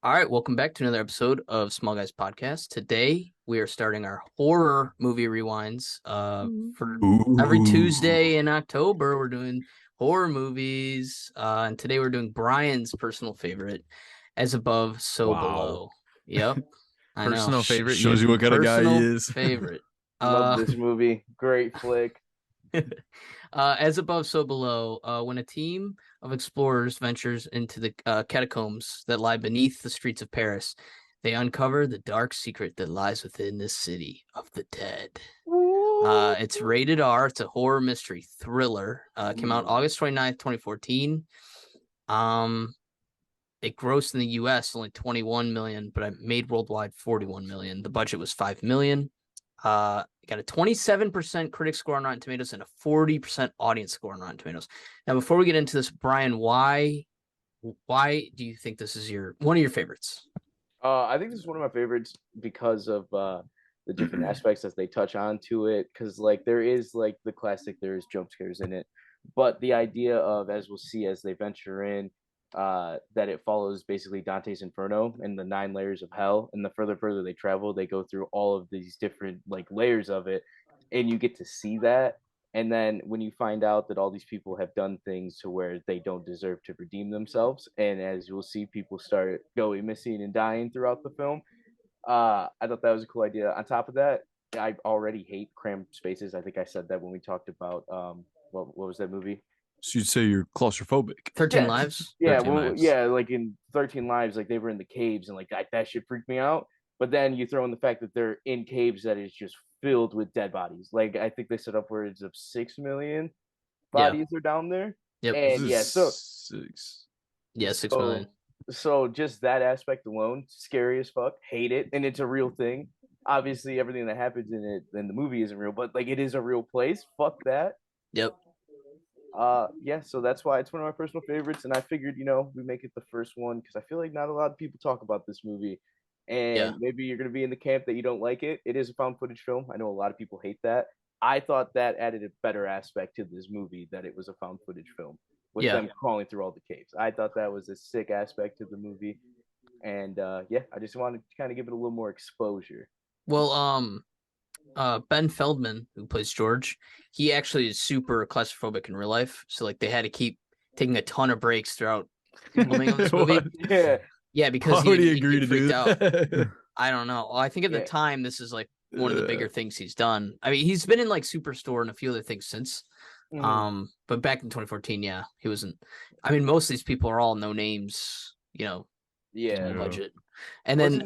All right, welcome back to another episode of Small Guys Podcast. Today we are starting our horror movie rewinds. For every Ooh. Tuesday in October, we're doing horror movies. And today we're doing Brian's personal favorite, As Above, So Wow. Below. Yep, I know. Personal favorite. Shows you what kind of guy he Personal is. favorite. Love Uh, this movie. Great flick. As Above, So Below. When a team of explorers ventures into the catacombs that lie beneath the streets of Paris, they uncover the dark secret that lies within this city of the dead. It's rated R. It's a horror mystery thriller. Came out August 29th, 2014. Um, it grossed in the US only 21 million, but it made worldwide 41 million. The budget was 5 million. Got a 27% critic score on Rotten Tomatoes and a 40% audience score on Rotten Tomatoes. Now, before we get into this, Brian, why do you think this is one of your favorites? I think this is one of my favorites because of the different aspects that they touch on to it. Because like there is like the classic, there's jump scares in it, but the idea of, as we'll see as they venture in, that it follows basically Dante's Inferno and the 9 layers of hell. And the further they travel, they go through all of these different like layers of it, and you get to see that. And then when you find out that all these people have done things to where they don't deserve to redeem themselves, and as you'll see, people start going missing and dying throughout the film. I thought that was a cool idea. On top of that, I already hate cramped spaces. I think I said that when we talked about what was that movie? So you'd say you're claustrophobic. 13 Yeah, Lives? yeah, 13 well, lives. yeah. Like in 13 Lives, like they were in the caves, and like that shit freaked me out. But then you throw in the fact that they're in caves that is just filled with dead bodies. Like I think they set upwards of 6 million Yeah. bodies are down there. Yep. This And is yeah, so 6. Yeah, 6 million. so so just that aspect alone, scary as fuck. Hate it, and it's a real thing. Obviously, everything that happens in it in the movie isn't real, but like it is a real place. Fuck that. Yep. Yeah, so that's why it's one of my personal favorites, and I figured, we make it the first one because I feel like not a lot of people talk about this movie, Yeah. and maybe you're gonna be in the camp that you don't like it. It is a found footage film. I know a lot of people hate that. I thought that added a better aspect to this movie that it was a found footage film with Yeah. them crawling through all the caves. I thought that was a sick aspect to the movie, and yeah, I just wanted to kind of give it a little more exposure. Well, Ben Feldman, who plays George, he actually is super claustrophobic in real life. So like they had to keep taking a ton of breaks throughout filming of this movie. What? Yeah, Yeah, because Why would he he'd agree get to freaked do out. that? I don't know. Well, I think at the yeah. time this is like one of the bigger Uh, things he's done. I mean, he's been in like Superstore and a few other things since. Mhm. But back in 2014, yeah, he wasn't. I mean, most of these people are all no names, Yeah. small yeah. budget. And then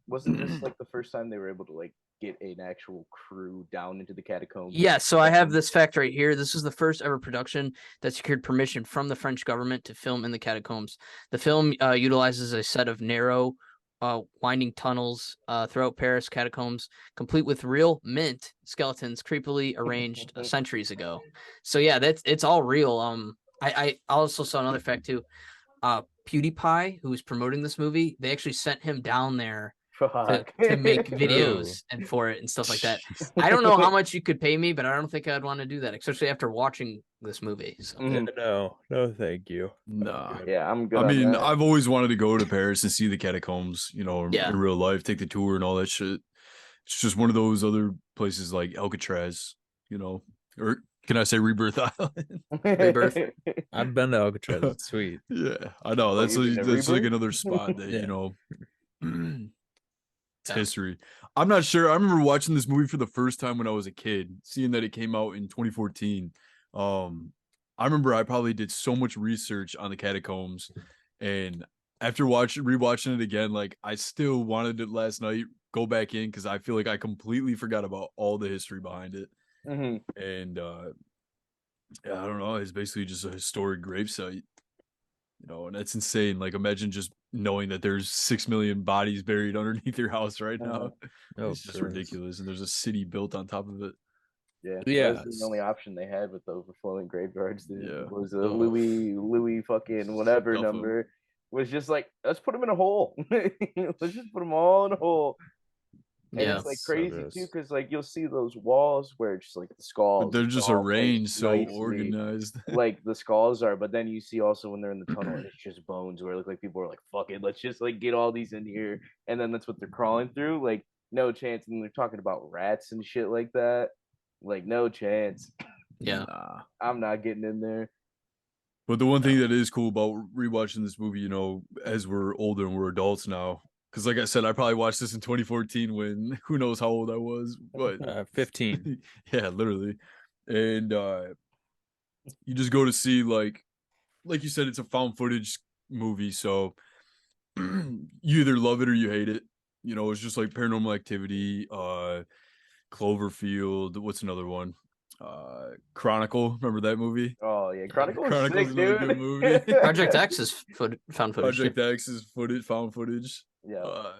Wasn't this like the first time they were able to like get an actual crew down into the catacombs and yeah, like so I set have them? this fact right here. This is the first ever production that secured permission from the French government to film in the catacombs. The film utilizes a set of narrow, winding tunnels throughout Paris catacombs, complete with real mint skeletons creepily arranged centuries ago. So yeah, it's all real. I also saw another fact too. PewDiePie, who was promoting this movie, they actually sent him down there to Fuck. to make Oh. videos and for it and stuff like that. Jeez. I don't know how much you could pay me, but I don't think I'd want to do that, especially after watching this movie. So Mhm. No, no, thank you. Nah. Yeah, I'm good I on mean, that. I've always wanted to go to Paris and see the catacombs, yeah, in real life, take the tour and all that shit. It's just one of those other places like Alcatraz, or can I say Rebirth Island? Rebirth. I've been to Alcatraz. It's sweet. Yeah, I know. Oh, you've been to That's like Rebirth? another spot that, Yeah. It's Yeah. history. I'm not sure. I remember watching this movie for the first time when I was a kid, seeing that it came out in 2014. I remember I probably did so much research on the catacombs, and after rewatching it again, like I still wanted it last night, go back in because I feel like I completely forgot about all the history behind it. Mhm. And yeah, I don't know. It's basically just a historic gravesite, and that's insane. Like, imagine just knowing that there's 6 million bodies buried underneath your house right now. Oh, It's just goodness. ridiculous, and there's a city built on top of it. Yeah, that was the Yes. only option they had with the overflowing graveyards. Yeah. Was a Oh. Louis fucking whatever Stuff 'em. number was just like, let's put them in a hole. Let's just put them all in a hole. And Yeah. it's like So crazy too, gross. because like you'll see those walls where it's just like the But skulls they're are just all placed arranged so nicely, organized. like the skulls are. But then you see also when they're in the tunnel, and it's just bones, where it look like people are like, "Fuck it, let's just like get all these in here," and then that's what they're crawling through. Like no chance. And they're talking about rats and shit like that. Like no chance. Yeah. Nah. I'm not getting in there. But the one thing that is cool about rewatching this movie, as we're older and we're adults now, because like I said, I probably watched this in 2014 when who knows how old I was, but 15. yeah, literally. And you just go to see like you said, it's a found footage movie, so you either love it or you hate it. It's just like Paranormal Activity, Cloverfield. What's another one? Chronicle. Remember that movie? Oh yeah, Yeah. Chronicle was Chronicle's sick, another dude. good movie. Project X is found footage too. Project X is found footage. Yeah. Uh,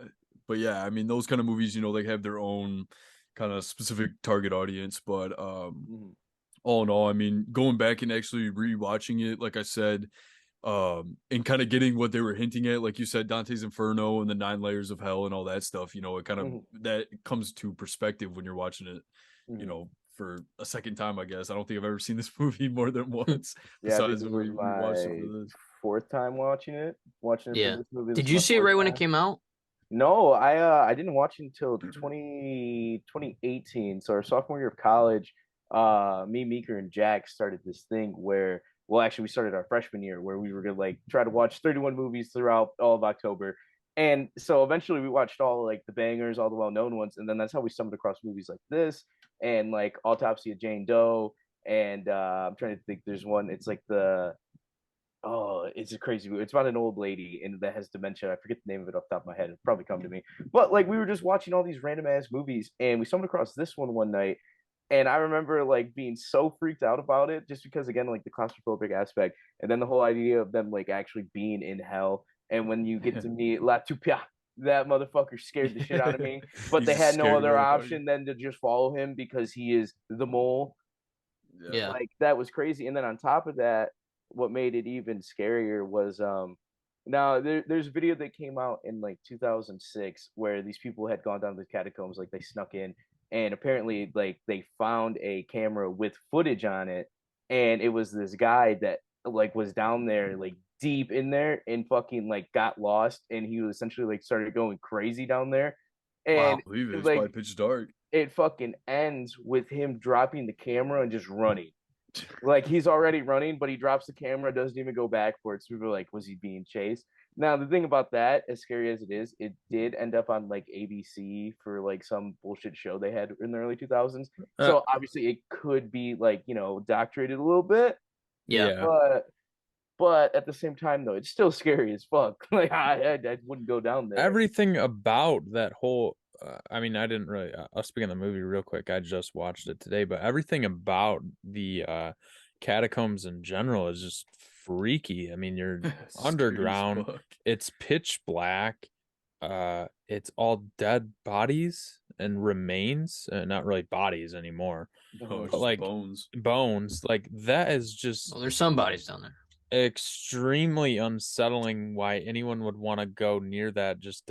but yeah, I mean those kind of movies, they have their own kind of specific target audience. But Mhm. all in all, I mean, going back and actually rewatching it, like I said, and kind of getting what they were hinting at, like you said, Dante's Inferno and the 9 layers of hell and all that stuff, it kind of Mhm. that comes to perspective when you're watching it, Mhm. for a second time, I guess. I don't think I've ever seen this movie more than once, Yeah, I think besides this when was we rewatched it for my this. fourth time watching it for Yeah. this movie. This Did is you my see it fourth right when it time. came out? No, I didn't watch it until 2018. So our sophomore year of college, me, Meeker, and Jack started this thing where, well, actually we started our freshman year where we were gonna like try to watch 31 movies throughout all of October. And so eventually we watched all like the bangers, all the well-known ones, and then that's how we stumbled across movies like this and like Autopsy of Jane Doe. And I'm trying to think, there's one, it's like it's a crazy movie. It's about an old lady and that has dementia. I forget the name of it off the top of my head. It'll probably come to me. But like we were just watching all these random ass movies and we stumbled across this one night. And I remember like being so freaked out about it just because again like the claustrophobic aspect and then the whole idea of them like actually being in hell. And when you get to meet La Tupia, that motherfucker scared the shit out of me. But they He's a had no scary other motherfucker. option than to just follow him because he is the mole. Yeah. Yeah. Like that was crazy. And then on top of that, what made it even scarier was now there's a video that came out in like 2006 where these people had gone down the catacombs, like they snuck in, and apparently like they found a camera with footage on it, and it was this guy that like was down there like deep in there and fucking like got lost, and he was essentially like started going crazy down there, Wow. and I believe it's probably like pitch dark. it fucking ends with him dropping the camera and just running. Like he's already running, but he drops the camera, doesn't even go back for it. So people are like, was he being chased? Now the thing about that, as scary as it is, it did end up on like ABC for like some bullshit show they had in the early 2000s. Uh, So obviously it could be like, doctorated a little bit, Yeah. yeah. but at the same time though, it's still scary as fuck. Like I wouldn't go down there. Everything about that whole I mean, I didn't really I'll speak on the movie real quick. I just watched it today, but everything about the catacombs in general is just freaky. I mean, you're Scary as underground. fuck. It's pitch black. It's all dead bodies and remains, not really bodies anymore, No, it's but just like bones. bones. Like that is just Well, there's some bodies down there. extremely unsettling why anyone would want to go near that. Just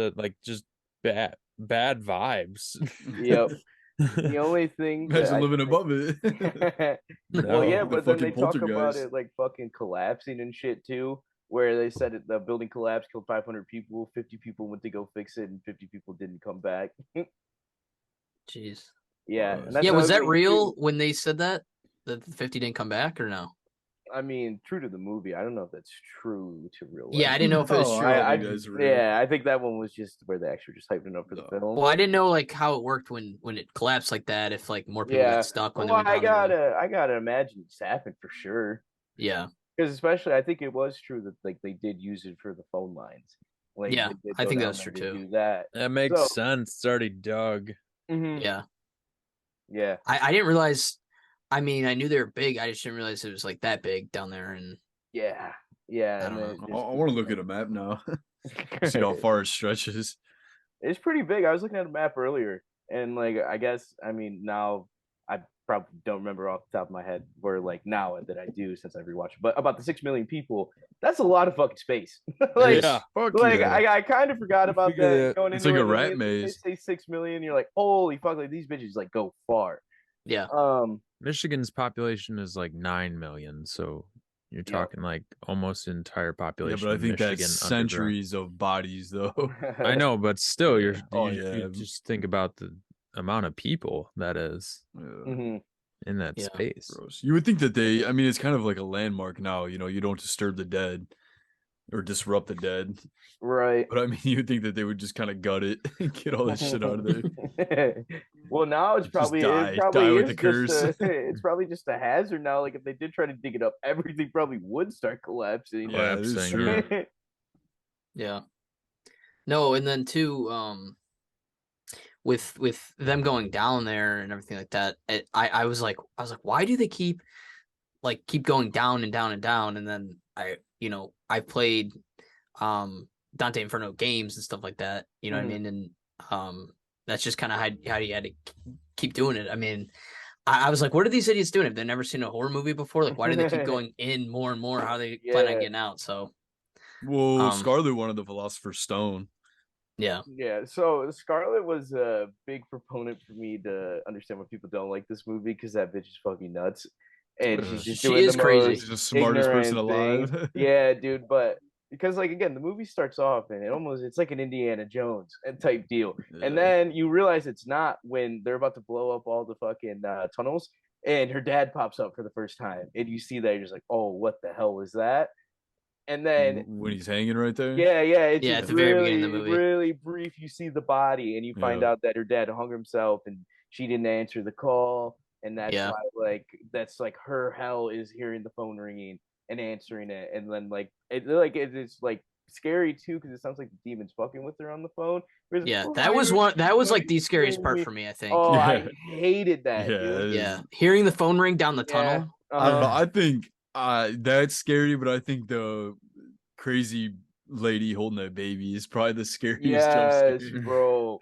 bad vibes. Yep. The only thing that Imagine I living think above it. well, yeah, No. The but then they fucking talk about poltergeist. it like fucking collapsing and shit too, where they said the building collapsed, killed 500 people, 50 people went to go fix it, and 50 people didn't come back. Jeez. Yeah, and that's Yeah, the was other that thing real too. when they said that? That the 50 didn't come back or no? I mean, true to the movie. I don't know if that's true to real Yeah, I life. didn't know if it was No, I true. don't I think that's real. yeah, I think that one was just where they actually just hyped it up for the No. film. Well, I didn't know like how it worked when it collapsed like that. If like more people got Yeah. stuck when Well, they went down there. I gotta imagine it's happened for sure. Yeah, Because especially, I think it was true that like they did use it for the phone lines. Like yeah, they did I go think down that's there true to too. do that. That makes So, sense. It's already dug. mhm, Yeah, yeah, I didn't realize. I mean, I knew they were big. I just didn't realize it was like that big down there. And yeah, yeah, I and don't then know. it I just want to look at a map now. See how keeps far it stretches. it's pretty big. I was looking at a map earlier, and like I guess I mean now I probably don't remember off the top of my head, where like now that I do since I rewatched it. But about the 6 million people, that's a lot of fucking space. like, Yeah. Fuck like yeah. I kind of forgot You about figure that that going It's into like it. a And then rat they maze. say 6 million, you're like, holy fuck, like these bitches like go far. Yeah. Michigan's population is like 9 million, so you're Yeah. talking like almost the entire Yeah, population but I of think that's Michigan underground. centuries of bodies, though. I know, but still, Yeah. Oh, you yeah. just think about the amount of people that is Yeah. Mhm. in that Yeah. space. Gross. You would think that they, I mean, it's kind of like a landmark now, you don't disturb the dead or disrupt the dead. Right. But I mean, you would think that they would just kind of gut it and get all that shit out of there. Well, now it's Just probably it die probably with the is just curse. it's probably just a hazard now. Like if they did try to dig it up, everything probably would start collapsing. Yeah, it is Collapsing, true. yeah. Yeah. No, and then too, with them going down there and everything like that, I was like, why do they keep going down and down and down? And then I played Dante Inferno games and stuff like that. You know what I Mhm. mean? And that's just kind of how you had to keep doing it. I mean, I was like, what are these idiots doing? Have they never seen a horror movie before? Like, why do they keep going in more and more? How are they plan on Yeah. getting out? So, Well, um, Scarlet wanted the Philosopher's Stone. yeah, Yeah, so Scarlett was a big proponent for me to understand why people don't like this movie because that bitch is fucking nuts, and she's just she doing the is crazy. She's most the smartest person ignorant things. alive. Yeah, dude, but because like again, the movie starts off and it's like an Indiana Jones type deal, and Yeah. then you realize it's not when they're about to blow up all the fucking tunnels, and her dad pops up for the first time, and you see that you're just like, oh, what the hell was that? And then When he's hanging right there. yeah, it's Yeah, just at the very beginning of the really, movie. really brief. You see the body, and you find Yeah. out that her dad hung himself, and she didn't answer the call, and that's Yeah. why, that's like her hell is hearing the phone ringing and answering it, and then it's like scary too because it sounds like the demon's fucking with her on the phone. Whereas, Yeah, why are you that was like fucking the scariest kidding part me? for me, I think. Oh, Yeah. I hated that, Yeah. dude. Yeah, hearing the phone ring down the Yeah. tunnel. I don't know. Uh-huh. I think that's scary, but I think the crazy lady holding that baby is probably the scariest jump Yes, scare. bro.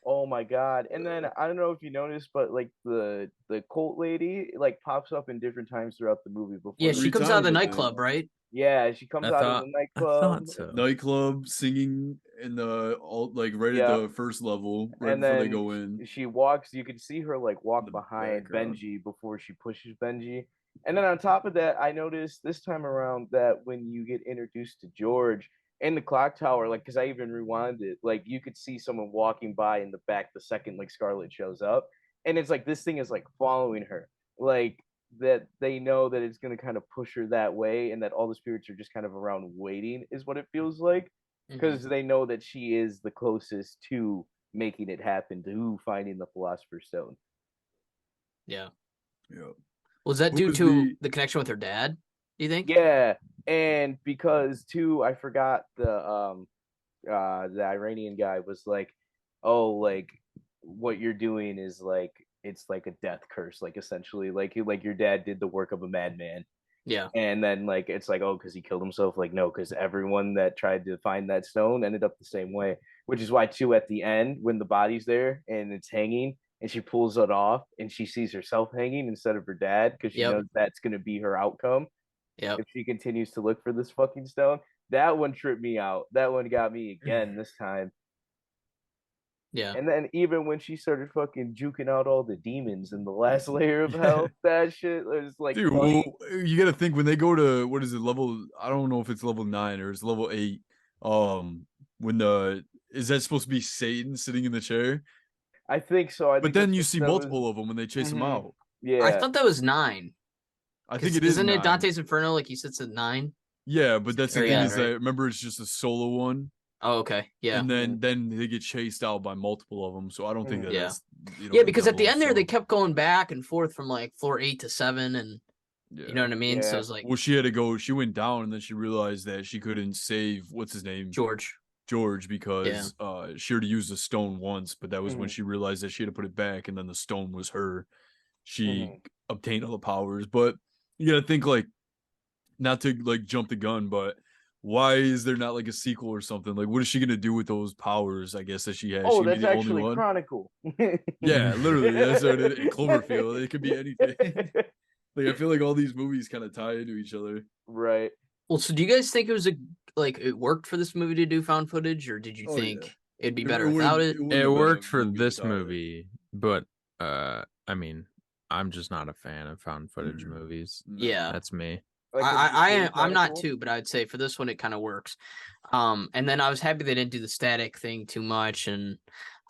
Oh my God. And then I don't know if you noticed, but like the cult lady like pops up in different times throughout the movie before Yeah, the she Three comes out of times, the I think. nightclub, right? Yeah, she comes out of the I nightclub. thought so. Nightclub singing in the all like right at Yeah. the first level, right And before they then go in she walks, you can see her like in walk the behind background. Benji before she pushes Benji. And then on top of that, I noticed this time around that when you get introduced to George in the clock tower, like because I even rewound it, like you could see someone walking by in the back the second like Scarlet shows up. And it's like this thing is like following her. Like that they know that it's gonna kind of push her that way and that all the spirits are just kind of around waiting is what it feels like because they know that she is the closest to making it happen to finding the Philosopher's Stone. Yeah. Yeah. Was that Who due was to the the connection with her dad? Do you think? Yeah, and because too, I forgot the Iranian guy was like, oh, like what you're doing is like it's like a death curse, like essentially, like your dad did the work of a madman. Yeah. And then like it's like, oh, because he killed himself. Like, no, because everyone that tried to find that stone ended up the same way. Which is why too at the end, when the body's there and it's hanging and she pulls it off and she sees herself hanging instead of her dad, because she Yep. knows that's gonna be her outcome Yep. if she continues to look for this fucking stone. That one tripped me out. That one got me again this time. Yeah. And then even when she started fucking juking out all the demons in the last layer of hell, that shit was like dude? funny. Well, you got to think when they go to what is it level? I don't know if it's level 9 or it's level 8. When the is that supposed to be Satan sitting in the chair? I think so. I But think then that's you what see that was. multiple of them when they chase him Hmm. out. I Yeah. thought that was 9. I think Because it is isn't it 9. Dante's Inferno? Like he sits at 9. Yeah, but that's the Or thing yeah, is right. that remember it's just a solo one, Oh, okay. Yeah. and then they get chased out by multiple of them. So I don't think that Yeah. that's Yeah, the because at the devil end there they himself. kept going back and forth from like floor 8 to 7, and Yeah. you know what I mean? So Yeah. it's like Well, she had to go. She went down, and then she realized that she couldn't save what's his name, George. George, Yeah. because she already used the stone once, but that was when Mhm. she realized that she had to put it back, and then the stone was her. She Mhm. obtained all the powers, but you gotta think like not to like jump the gun, but why is there not like a sequel or something? Like, what is she gonna do with those powers? I guess that she has. Oh, She gonna be that's the only actually one. Chronicle. Yeah, literally. That's what Cloverfield. It could be anything. Like I feel like all these movies kind of tie into each other. Right. Well, so do you guys think it was it worked for this movie to do found footage, or did you Oh yeah, think it'd be it, better it without wouldn't it? it wouldn't It have been a worked for movie this without it. movie, but I mean, I'm just not a fan of found footage movies. No. Yeah. That's me. Like, did you think I'm not Chronicle? too, but I'd say for this one it kind of works. And then I was happy they didn't do the static thing too much, and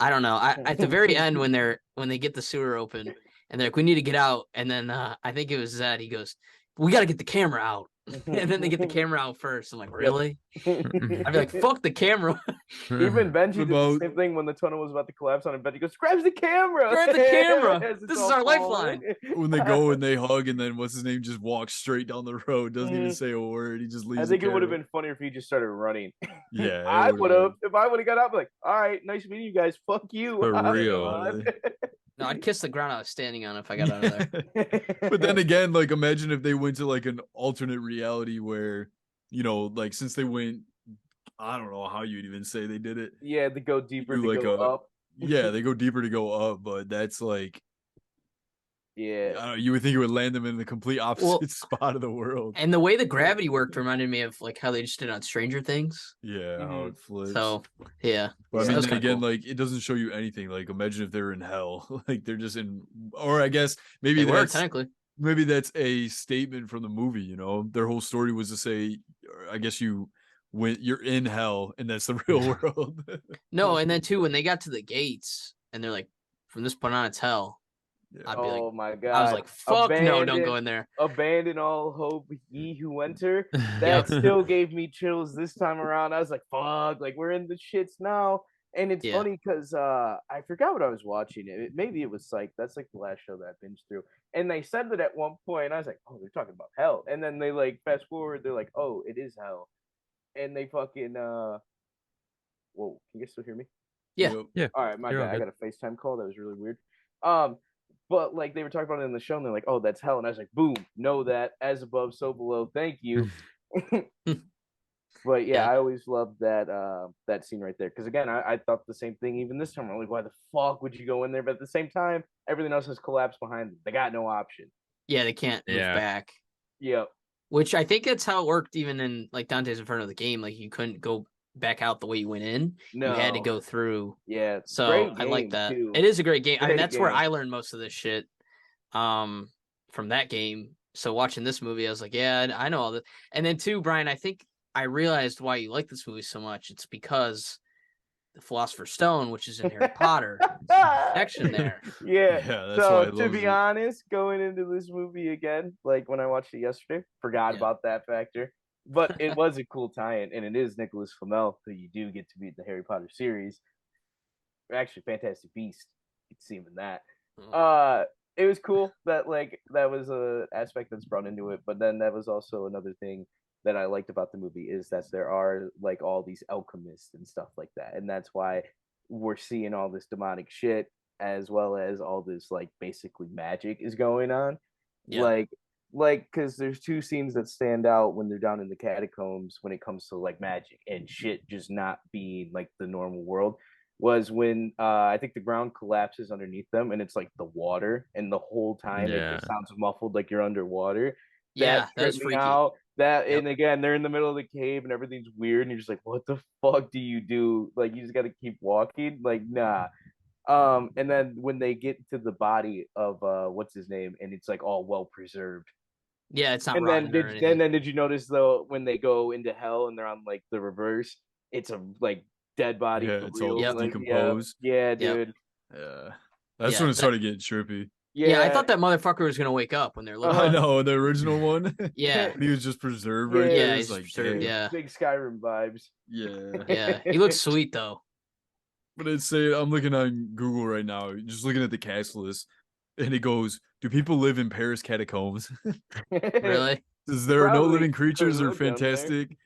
I don't know. At the very end when they get the sewer open and they're like, we need to get out, and then I think it was Zed. He goes, we got to get the camera out, and then they get the camera out first. I'm like, really? I'd be like, fuck the camera, Even Benji What did the about same thing when the tunnel was about to collapse on him. Benji goes, grabs the camera. grab the camera. As it's This is all our falling. lifeline. when they go and they hug and then what's his name just walks straight down the road, doesn't even Mhm. say a word. He just leaves. I think the it would have camera. been funnier if he just started running. Yeah, it I would've would have. been. If I would have got out, I'd be like, all right, nice meeting you guys. Fuck you. For I'm real. gone." No, I'd kiss the ground I was standing on if I got out of there. But then again, like imagine if they went to like an alternate reality where, like since they went, I don't know how you'd even say they did it. Yeah, to go deeper, Do to like go up. yeah, they go deeper to go up, but that's like I Yeah. don't know, you would think it would land them in the complete opposite Well, spot of the world. And the way the gravity worked reminded me of like how they just did on Stranger Things. Yeah, how Mhm. it flips. So yeah, But Yeah, I that mean, was then kind of again, cool. like it doesn't show you anything. Like imagine if they're in hell, like they're just in, or I guess maybe They were that's technically. maybe that's a statement from the movie. Their whole story was to say, I guess you're in hell, and that's the real world. No, and then too when they got to the gates and they're like, from this point on it's hell. Yeah. I'd be like, Oh my I was god. like, fuck no, don't go in there. Abandon all hope, ye who enter. Yep. That still gave me chills this time around. I was like, fuck, like we're in the shits now. And it's Yeah. funny because I forgot what I was watching. Maybe it was Psych. That's like the last show that I binged through. And they said that at one point, and I was like, oh, they're talking about hell. And then they like fast forward, they're like, oh, it is hell. And they fucking whoa, can you guys still hear me? Yeah. Yep. Yeah. All right, my You're all bad. I good. got a FaceTime call. That was really weird. But like they were talking about it in the show, and they're like, "Oh, that's hell," and I was like, "Boom, know that as above, so below." Thank you. But yeah, Yeah. I always loved that scene right there because again, I thought the same thing even this time. I'm like, why the fuck would you go in there? But at the same time, everything else has collapsed behind them. They got no option. Yeah, they can't move Yeah. back. Yep. Which I think that's how it worked even in like Dante's Inferno of the game. Like you couldn't go back out the way you went in. No. You had to go through. Yeah. So Great I like game, that. too. It is a great game. I mean, Great that's where game. I learned most of this shit. From that game. So watching this movie, I was like, yeah, I know all this. And then too, Brian, I think I realized why you like this movie so much. It's because the Philosopher's Stone, which is in Harry Potter, connection there. Yeah. Yeah, that's why So I to love be it. honest, going into this movie again, like when I watched it yesterday, forgot Yeah. about that factor. But it was a cool tie-in, and it is Nicholas Flamel, who you do get to meet in the Harry Potter series. Actually, Fantastic Beast. You can see him in that. Oh. It was cool that like that was a aspect that's brought into it, but then that was also another thing that I liked about the movie is that there are like all these alchemists and stuff like that, and that's why we're seeing all this demonic shit as well as all this like basically magic is going on. Yeah. Like because there's two scenes that stand out when they're down in the catacombs when it comes to like magic and shit just not being like the normal world was when I think the ground collapses underneath them and it's like the water and the whole time it Yeah. just sounds muffled like you're underwater. Yeah, that was tripped me freaky. out. That Yep. and again they're in the middle of the cave and everything's weird and you're just like, what the fuck do you do? Like you just gotta keep walking. Like nah. And then when they get to the body of what's his name and it's like all well preserved. Yeah, it's not And then rotten or anything. did you notice though when they go into hell and they're on like the reverse, it's a like dead body Yeah, for it's real. all Yep. Like, decomposed. yeah, Yep. dude. Yeah, that's Yeah, when it that- started getting trippy. Yeah, I thought that motherfucker was gonna wake up when they're looking. I know the original one. Yeah. When he was just preserved right Yeah, there. he's It's like, preserved, damn. yeah. Big Skyrim vibes. Yeah. Yeah, he looks sweet though. But it's say I'm looking on Google right now, just looking at the cast list, and it goes, "Do people live in Paris catacombs? Really? Is there are no Probably living creatures or could live down fantastic,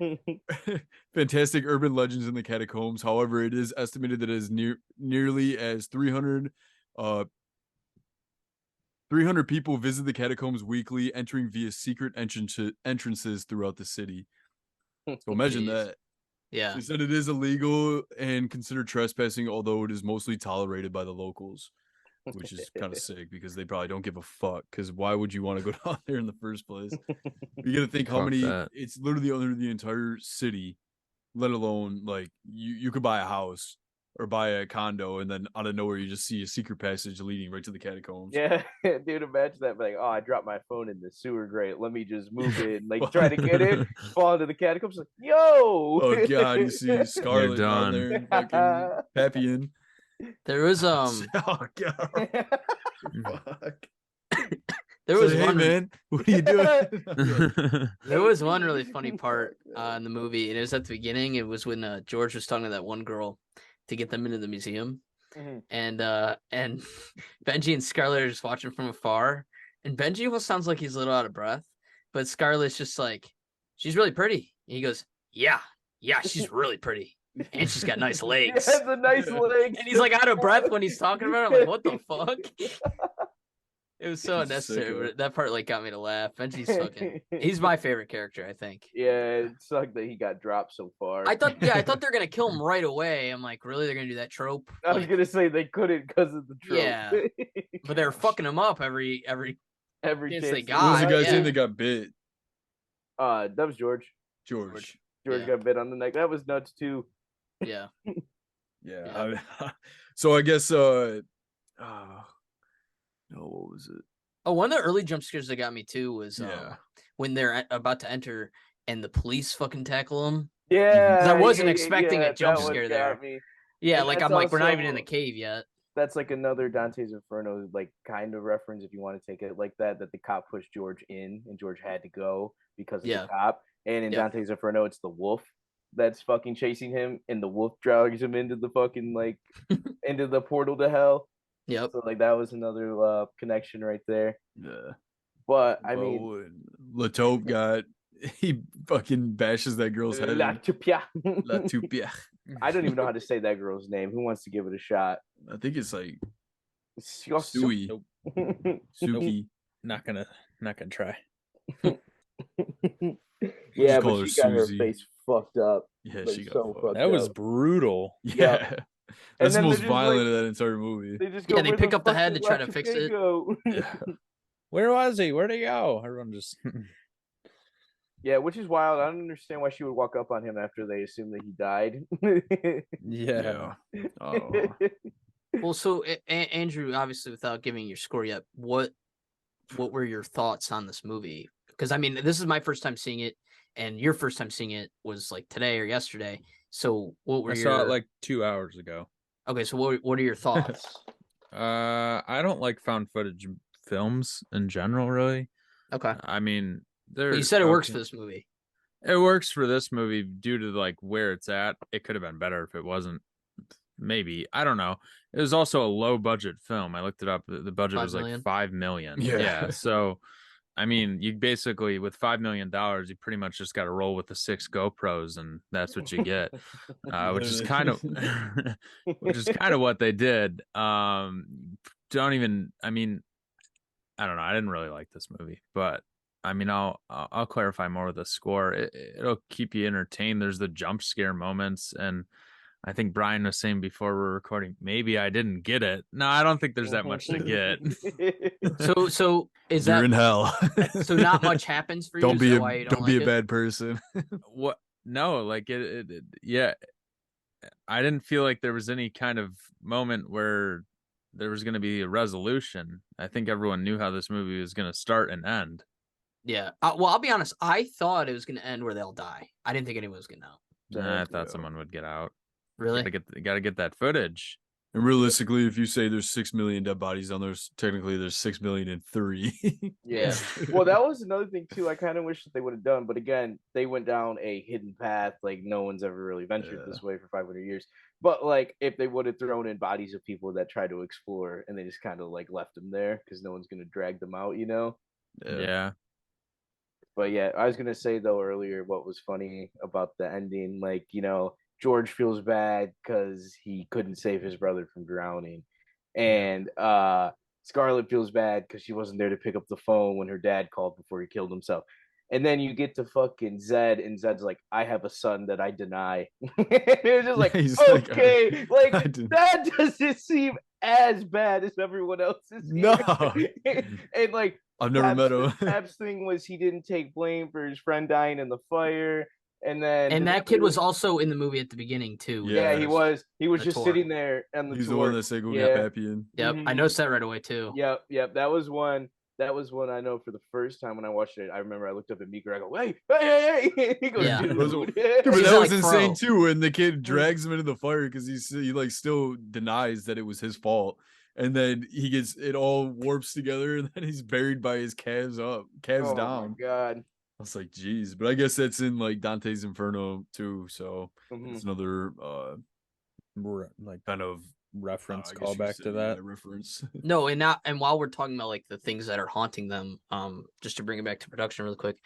fantastic urban legends in the catacombs? However, it is estimated that it is nearly as 300 people visit the catacombs weekly, entering via secret entrances throughout the city. So imagine Jeez. that. Yeah. They said it is illegal and considered trespassing, although it is mostly tolerated by the locals, which is kind of sick because they probably don't give a fuck. Because why would you want to go down there in the first place? You got to think how Fuck many. that. It's literally under the entire city, let alone like you could buy a house or buy a condo, and then out of nowhere you just see a secret passage leading right to the catacombs. Yeah, dude, imagine that. Like, oh, I dropped my phone in the sewer grate. Let me just move it. And, like, try to get it, fall into the catacombs. Like, yo! Oh god, you see You're Scarlet down there done. and fucking Papillon. There was Oh god, fuck. there Say, was hey one man, what are you doing? there was one really funny part in the movie, and it was at the beginning. It was when George was talking to that one girl to get them into the museum, and Benji and Scarlett are just watching from afar, and Benji almost sounds like he's a little out of breath, but Scarlett's just like, she's really pretty. And he goes, yeah, she's really pretty, and she's got nice He legs. has a nice legs. And he's like out of breath when he's talking about it. I'm like, what the fuck? It was so He's a unnecessary, sicko. but that part like got me to laugh. Benji's fucking. He's my favorite character, I think. Yeah, it sucked that he got dropped so far. I thought they're gonna kill him right away. I'm like, really? They're gonna do that trope? I was Like, gonna say they couldn't because of the trope. yeah, but they're fucking him up every Every chance chance they they What was the got. guy's Yeah. name that got bit? that was George. George. George Yeah. got bit on the neck. That was nuts too. Yeah. Yeah. So I guess no, what was it? Oh, one of the early jump scares that got me too was Yeah. when they're about to enter and the police fucking tackle them. Yeah, 'Cause I wasn't expecting a jump that one scare got there. me. Yeah, And like that's I'm like, we're not even in also- the cave yet. That's like another Dante's Inferno like kind of reference if you want to take it like that. That the cop pushed George in and George had to go because of Yeah. the cop. And in Yep. Dante's Inferno, it's the wolf that's fucking chasing him, and the wolf drags him into the fucking like into the portal to hell. Yep. So like that was another connection right there. Yeah. But I mean, when Latope got he fucking bashes that girl's head La in. Tupia. La Tupia. I don't even know how to say that girl's name. Who wants to give it a shot? I think it's like Suki. Sui. Nope. Suki. Not gonna try. Yeah, call but her she got her Susie. face fucked up. Yeah, Like, she got so fucked. fucked That was up. brutal. Yeah. That's the then most they're just violent like- of that entire movie. They just Yeah, go, they "Where pick up the fuck head did to try La to fix Tupia it." go?" Yeah. Where was he? Where'd he go? Everyone just Yeah, which is wild. I don't understand why she would walk up on him after they assume that he died. yeah. Oh. Well, so Andrew, obviously, without giving your score yet, what were your thoughts on this movie? Because I mean, this is my first time seeing it, and your first time seeing it was like today or yesterday. So, what were I your saw it like 2 hours ago. Okay, so what are your thoughts? I don't like found footage films in general, really. Okay, I mean, well, you said it works for this movie. It works for this movie due to like where it's at. It could have been better if it wasn't. Maybe, I don't know. It was also a low budget film. I looked it up. The budget 5 was million? like 5 million. Yeah. Yeah. So, I mean, you basically with $5 million, you pretty much just got to roll with the 6 GoPros, and that's what you get. Which is kind of, which is kind of what they did. Don't even. I mean, I don't know. I didn't really like this movie, but I mean, I'll clarify more with the score. It'll keep you entertained. There's the jump scare moments, and I think Brian was saying before we're recording, maybe I didn't get it. No, I don't think there's that much to get. So is You're that in hell. so? Not much happens for you. Don't Is be that a why you don't don't be like a it? bad person. What? No, like yeah. I didn't feel like there was any kind of moment where there was going to be a resolution. I think everyone knew how this movie was going to start and end. Yeah. Well, I'll be honest. I thought it was going to end where they'll die. I didn't think anyone was going to know. Nah, I thought someone would get out. Really? Gotta get that footage. And realistically, if you say there's 6 million dead bodies down there, technically there's 6,000,003. Yeah. Well, that was another thing too. I kind of wish that they would have done, but again, they went down a hidden path. Like no one's ever really ventured this way for 500 years. But like, if they would have thrown in bodies of people that tried to explore, and they just kind of like left them there because no one's gonna drag them out, you know. Yeah. But yeah, I was gonna say though earlier what was funny about the ending, like, you know, George feels bad because he couldn't save his brother from drowning. And Scarlett feels bad because she wasn't there to pick up the phone when her dad called before he killed himself. And then you get to fucking Zed, and Zed's like, I have a son that I deny. It was just like, He's okay, like, like that doesn't seem as bad as everyone else's. No. And like I've never met him. Pap's thing was he didn't take blame for his friend dying in the fire. And then And that kid was also in the movie at the beginning too. yeah, he was. He was The just tour. sitting there on the He's tour. the one that said go Yeah. get Pappy in. Yep, I noticed that right away too. Yep. That was one. That was one I know for the first time when I watched it. I remember I looked up at Meeker. I go, hey. He goes, Yeah. dude. But He's that like, was insane bro. too. When the kid drags him into the fire because he like still denies that it was his fault, and then he gets it all warps together, and then he's buried by his calves Oh down. my god. I was like, geez, but I guess that's in like Dante's Inferno too. So it's another like kind of reference I guess you callback could to say, that. yeah, reference. No, and while we're talking about like the things that are haunting them, just to bring it back to production really quick,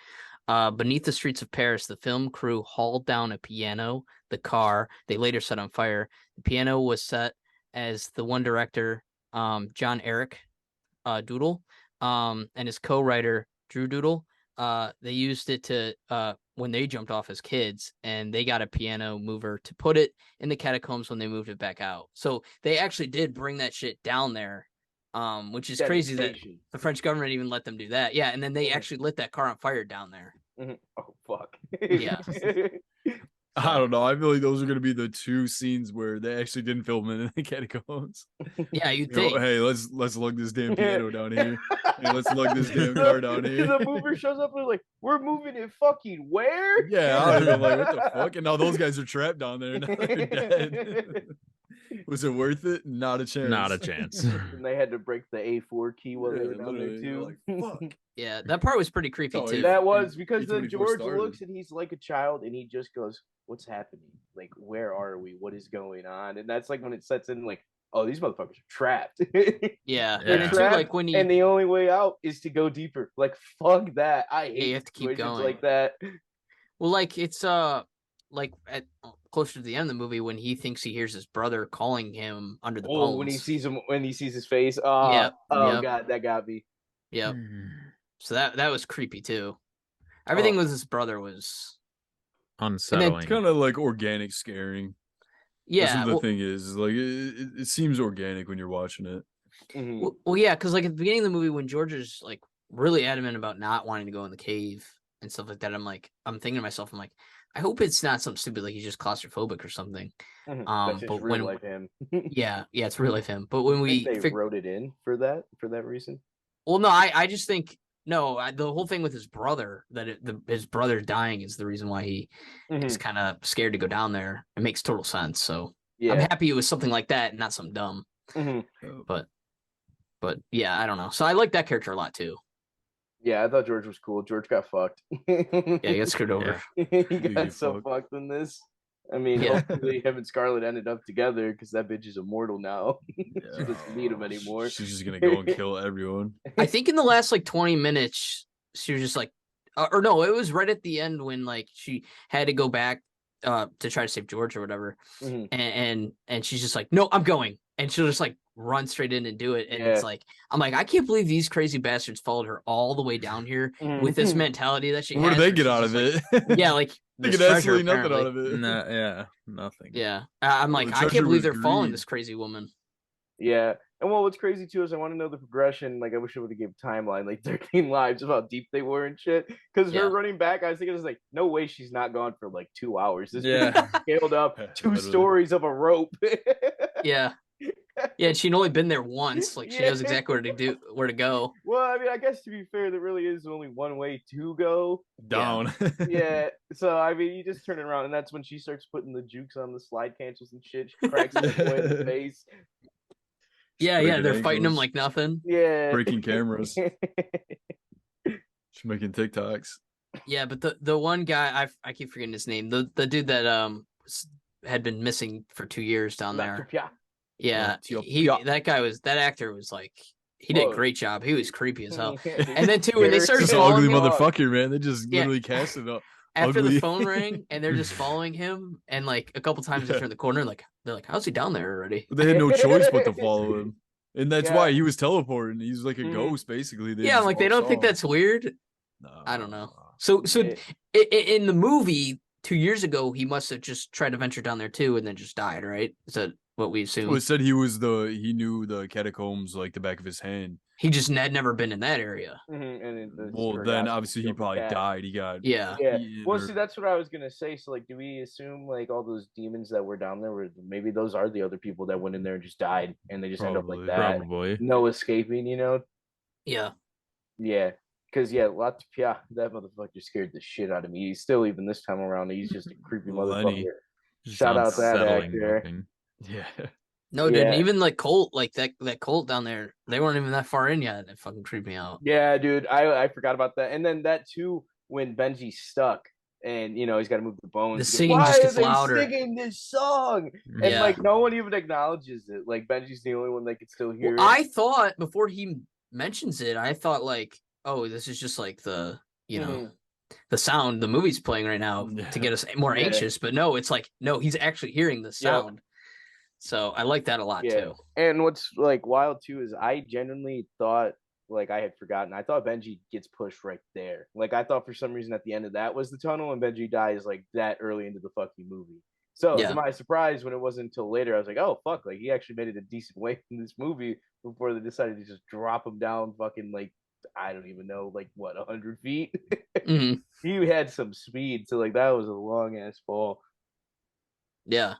beneath the streets of Paris, the film crew hauled down a piano, the car they later set on fire. The piano was set as the one director, John Eric, Doodle, and his co-writer Drew Doodle. They used it to when they jumped off as kids, and they got a piano mover to put it in the catacombs when they moved it back out. So they actually did bring that shit down there, which is crazy that the French government even let them do that. Yeah, and then they actually lit that car on fire down there. Oh fuck. Yeah. I don't know. I feel like those are going to be the two scenes where they actually didn't film it in the catacombs. Yeah, you'd You know, think. hey, let's lug this damn piano down here. Hey, let's lug this damn car down here. The mover shows up and they're like, we're moving it fucking where? Yeah, I was like, what the fuck? And now those guys are trapped down there. Now they're dead. Was it worth it? Not a chance. Not a chance. And they had to break the A4 key while they were down there literally, too. like, fuck. Yeah, that part was pretty creepy Oh, too. yeah. That was because then A24 George started. looks and he's like a child and he just goes, what's happening? Like, where are we? What is going on? And that's like when it sets in, like, oh, these motherfuckers are trapped. Yeah, They're and then too, trapped, like when and the only way out is to go deeper. Like, fuck that. I hate you have to keep situations going like that. Well, like it's like at closer to the end of the movie when he thinks he hears his brother calling him under the bones. When he sees him, when he sees his face. Yep, Oh yep. god, that got me. Yep. So that was creepy too. Everything with his brother was unsettling. It's kind of like organic scaring. yeah. That's what the thing is. Like it seems organic when you're watching it. Well, yeah, because like at the beginning of the movie when George is like really adamant about not wanting to go in the cave and stuff like that, I'm thinking to myself, I'm like, I hope it's not something stupid like he's just claustrophobic or something. That's just but real life him. yeah, it's real life him. But when we wrote it in for that reason. Well, no, I just think no. The whole thing with his brother his brother dying is the reason why he is kind of scared to go down there. It makes total sense. So I'm happy it was something like that, and not some dumb. But yeah, I don't know. So I like that character a lot too. Yeah, I thought George was cool. George got fucked. Yeah, he got screwed over. He got so fucked in this. I mean, hopefully him and Scarlett ended up together because that bitch is immortal now. She doesn't need him anymore. She's just gonna go and kill everyone. I think in the last like 20 minutes, she was just like, or no, it was right at the end when like she had to go back to try to save George or whatever, and she's just like, no, I'm going, and she'll just like run straight in and do it, and it's like, I'm like, I can't believe these crazy bastards followed her all the way down here with this mentality that she. What has, do they get out of it? Yeah, like. They get absolutely nothing out of it. Nothing. Yeah, I'm like, I can't believe they're following this crazy woman. Yeah, and what's crazy too is I want to know the progression. Like, I wish I would have gave a timeline, like 13 lives of how deep they were and shit. Because her running back, I was thinking, it was like, no way she's not gone for like 2 hours. This scaled up 2 stories of a rope. Yeah, and she'd only been there once. Like, she knows exactly where to go. Well, I mean, I guess to be fair, there really is only one way to go down. Yeah. So I mean, you just turn it around, and that's when she starts putting the jukes on the slide cancels and shit. She cracks the boy in the face. Yeah, they're fighting him like nothing. Yeah, breaking cameras. She's making TikToks. Yeah, but the one guy I keep forgetting his name. The dude that had been missing for 2 years down there. Yeah, that actor was like, he did a great job. He was creepy as hell. And then too, when they started just following ugly him, motherfucker, man. They just literally cast it up. After the phone rang and they're just following him, and like a couple times they turn the corner, like they're like, how's he down there already? But they had no choice but to follow him. And that's why he was teleporting. He's like a ghost, basically. I'm like, they don't think that's weird. No, I don't know. So Yeah. in the movie 2 years ago, he must have just tried to venture down there too, and then just died, right? Is that what we Well, assume? it said he knew the catacombs like the back of his hand. He just had never been in that area. And the Well, story then got obviously he killed the probably cat. died. He got Yeah. Yeah. eaten Well, or- see, that's what I was gonna say. So, like, do we assume like all those demons that were down there were maybe those are the other people that went in there and just died, and they just end up like Probably. that, Probably. no escaping, you know? Yeah. Yeah. Because that motherfucker scared the shit out of me. He's still even this time around. He's just a creepy Lenny. motherfucker. Just Shout out that unsettling actor. looking. Yeah. No, dude, Yeah. even like Colt, like that Colt down there, they weren't even that far in yet. It fucking creeped me out. Yeah, dude. I forgot about that. And then that too, when Benji's stuck and he's got to move the bones. The He goes, singing why just are gets they louder. singing this song? And Yeah. like no one even acknowledges it. Like Benji's the only one that can still hear Well, it. I thought before he mentions it, I thought like, oh, this is just like the the sound the movie's playing right now to get us more Yeah. anxious. But no, it's like no, he's actually hearing the sound. So I like that a lot Yeah. too. And what's like wild too is I genuinely thought like I had forgotten. I thought Benji gets pushed right there. Like I thought for some reason at the end of that was the tunnel and Benji dies like that early into the fucking movie. So Yeah. to my surprise, when it wasn't until later, I was like, oh fuck, like he actually made it a decent way in this movie before they decided to just drop him down fucking like I don't even know, like what, 100 feet? Mhm. He had some speed, so like that was a long ass fall. Yeah.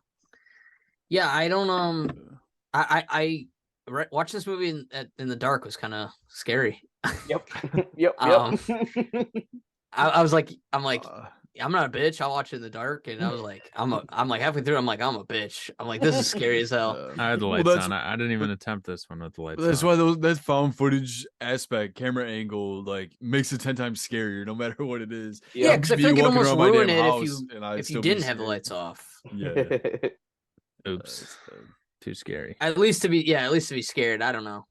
Yeah, I don't I watching this movie in the dark was kind of scary. Yep. Yep. Um, Yep. I was like, I'm Uh, not a bitch. I'll watch it in the dark, and I was like, I'm like halfway through. I'm like, I'm a bitch. I'm like, this is scary as hell. I had the well, lights that's- on. I didn't even attempt this one with the lights That's on. why that found footage aspect, camera angle, like makes it 10 times scarier, no matter what it is. Yeah, I'd because I be feel like it walking almost around my ruin damn it house and I'd if you still be didn't have the scared. lights off. Yeah. Oops. Too scary. At least to be scared. I don't know.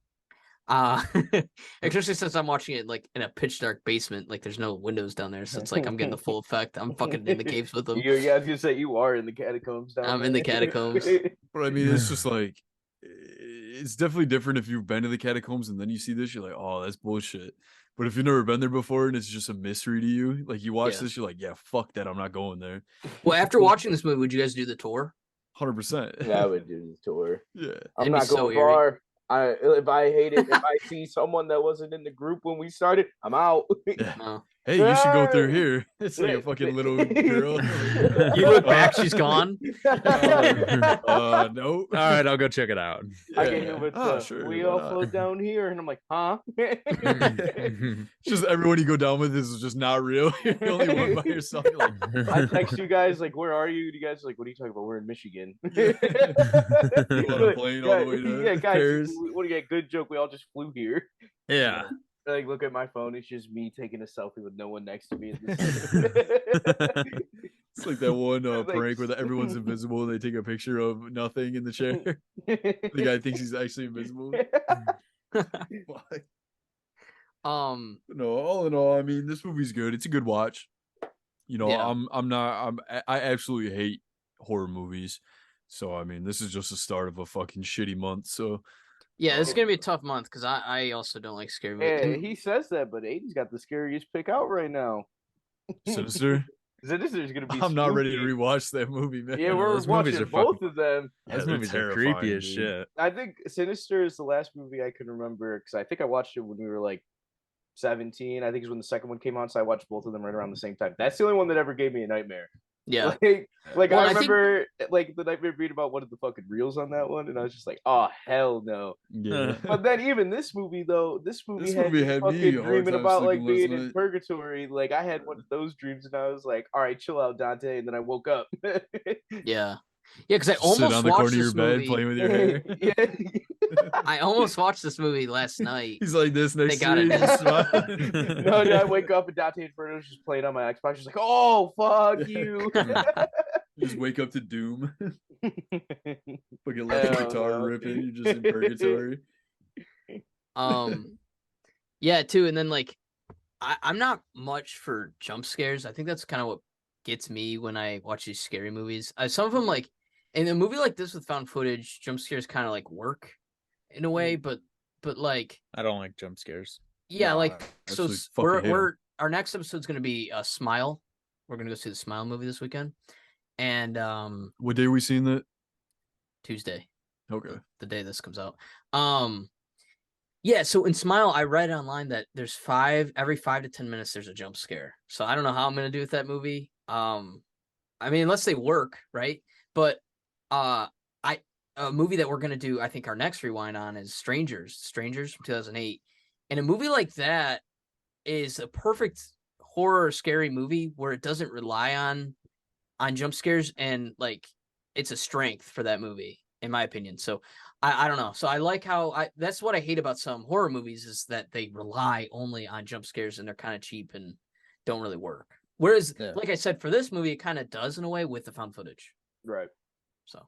Especially since I'm watching it like in a pitch dark basement, like there's no windows down there, so it's like I'm getting the full effect. I'm fucking in the caves with them. Yeah, I was gonna say you are in the catacombs down I'm there. in the catacombs. But I mean, it's just like, it's definitely different if you've been to the catacombs and then you see this, you're like, oh, that's bullshit. But if you've never been there before and it's just a mystery to you, like you watch Yeah. this, you're like, yeah, fuck that, I'm not going there. Well, after watching this movie, would you guys do the tour? 100%. Yeah, I would do the tour. Yeah. I'm It'd be not so going eerie. far. If I hate it, if I see someone that wasn't in the group when we started, I'm out. No. Hey, you should go through here. It's like a fucking little girl. You look back, she's gone. No. All right, I'll go check it out. I get hit with Sure, we why all not? float down here, and I'm like, huh? It's just everyone you go down with is just not real. You're the only one by yourself. You're like, I text you guys like, where are you? You guys are like, what are you talking about? We're in Michigan. You on a Like, plane all the way to yeah, guys, Paris? what do you get? Good joke. We all just flew here. Yeah. Like, look at my phone. It's just me taking a selfie with no one next to me. It's like that one Like- prank where everyone's invisible. They take a picture of nothing in the chair. The guy thinks he's actually invisible. Fuck. No, all in all, I mean, this movie's good. It's a good watch. You know, Yeah. I absolutely hate horror movies. So I mean, this is just the start of a fucking shitty month. So Yeah, it's gonna be a tough month because I also don't like scary movies. Hey, And- he says that, but Aiden's got the scariest pick out right now. Sinister. Sinister's gonna be. I'm not ready to spooky. rewatch that movie, man. Yeah, No, we're those movies watching are both fucking- of them. Yeah, Those they're movies are terrifying, creepy as dude. shit. I think Sinister is the last movie I can remember because I think I watched it when we were like 17. I think is when the second one came out, so I watched both of them right around the same time. That's the only one that ever gave me a nightmare. yeah, Like Well, I I think- remember like the nightmare being about one of the fucking reels on that one, and I was just like, oh hell no. Yeah. But then even this movie though, this movie had me me fucking a hard dreaming time about like sleeping being last in night. purgatory. Like I had one of those dreams, and I was like, all right, chill out, Dante. And then I woke up. yeah, because I Just sit almost on the watched corner of your this bed movie. playing with your hair. Yeah. I almost watched this movie last night. He's like this next got to it me. in. just smiling. No, I wake up and Dante Inferno's just playing on my Xbox. She's like, oh fuck you. You just wake up to Doom. Fucking Hell electric guitar no. ripping. You're just in purgatory. Yeah, too, and then like I'm not much for jump scares. I think that's kind of what gets me when I watch these scary movies. Some of them like in a movie like this with found footage, jump scares kind of like work in a way, but like I don't like jump scares. yeah, No, like I so actually we're fucking hate 'em. our next episode is going to be Smile. We're going to go see the Smile movie this weekend, and What day are we seeing that? Tuesday, Okay. the day this comes out. Yeah. So in Smile, I read online that there's every 5 to 10 minutes there's a jump scare. So I don't know how I'm going to do with that movie. I mean, unless they work, right? But I a movie that we're gonna do, I think our next rewind on is Strangers from 2008, and a movie like that is a perfect horror scary movie where it doesn't rely on jump scares, and like it's a strength for that movie in my opinion. So I don't know. So I like how that's what I hate about some horror movies is that they rely only on jump scares and they're kind of cheap and don't really work. Whereas, like I said, for this movie, it kind of does in a way with the found footage. Right. So